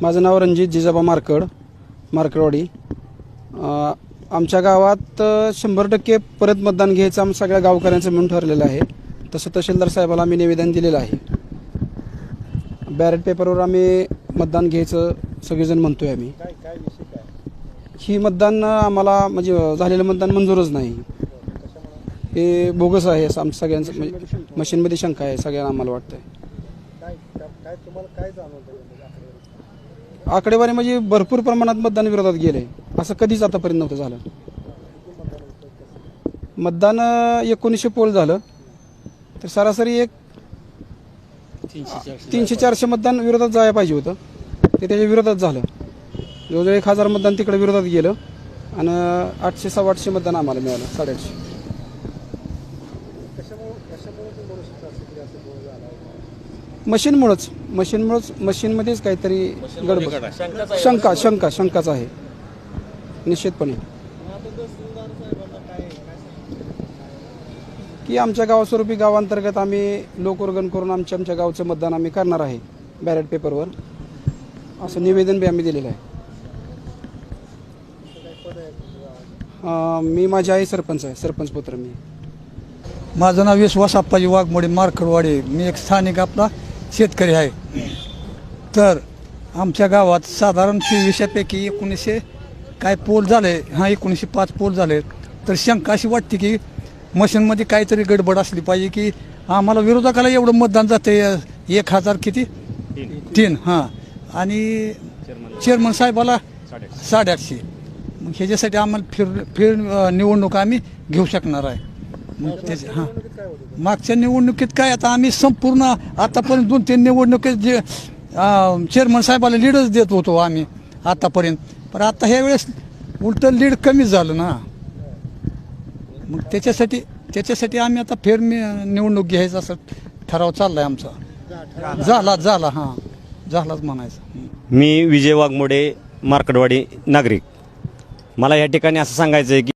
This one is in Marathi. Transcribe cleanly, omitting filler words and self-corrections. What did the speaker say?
माझं नाव रणजित जिजाबा मार्कडवाडी. आमच्या गावात 100% परत मतदान घ्यायचं आम्ही सगळ्या गावकऱ्यांचं म्हणून ठरलेलं आहे. तसं तहसीलदार साहेबाला आम्ही निवेदन दिलेलं आहे. बॅलेट पेपरवर आम्ही मतदान घ्यायचं सगळेजण म्हणतोय आम्ही. ही मतदान आम्हाला म्हणजे झालेलं मतदान मंजूरच नाही. हे बोगस आहे असं आमच्या सगळ्यांचं म्हणजे मशीनमध्ये शंका आहे सगळ्यांना आम्हाला वाटतंय. आकडेवारी म्हणजे भरपूर प्रमाणात मतदान विरोधात गेले असं कधीच आतापर्यंत नव्हतं झालं. मतदान 1900 पोल झालं तर सरासरी एक 300-400 मतदान विरोधात जायला पाहिजे होतं. ते त्याच्या विरोधात झालं. जवळजवळ 1000 मतदान तिकडे विरोधात गेलं आणि 800-850 मतदान आम्हाला मिळालं. 850. मशीनमध्येच काहीतरी गडबड शंकाच आहे निश्चितपणे की आमच्या गावास्वरूपी गावांतर्गत आम्ही लोकवर्गण करून आमच्या गावचं मतदान आम्ही करणार आहे बॅलेट पेपरवर असं निवेदन बी आम्ही दिलेलं आहे. मी माझी आई सरपंच पुत्र मी. माझं नाव विश्वास अप्पाजी वाघमोडे मार्कडवाडी. मी एक स्थानिक आपला शेतकरी आहे. तर आमच्या गावात साधारण 24पैकी 1900 काय पोल झाले. 1905 पोल झाले. तर शंका अशी वाटते की मशीनमध्ये काहीतरी गडबड असली पाहिजे की आम्हाला विरोधकाला एवढं मतदान जाते 1000 किती 3 आणि चेअरमन साहेबाला 850. मग ह्याच्यासाठी आम्हाला फिर निवडणूक आम्ही घेऊ शकणार आहे. मग त्याच्या मागच्या निवडणुकीत काय आता आम्ही संपूर्ण आतापर्यंत 2-3 निवडणुकीत जे चेअरमन साहेबाला लीडच देत होतो आम्ही आतापर्यंत. पण आता ह्या वेळेस उलट लीड कमीच झालं ना. मग त्याच्यासाठी आम्ही आता निवडणूक घ्यायचा असं ठराव चाललाय आमचा. झालाच म्हणायचं. मी विजय वाघमोडे मार्कडवाडी नागरिक. मला या ठिकाणी असं सांगायचं आहे की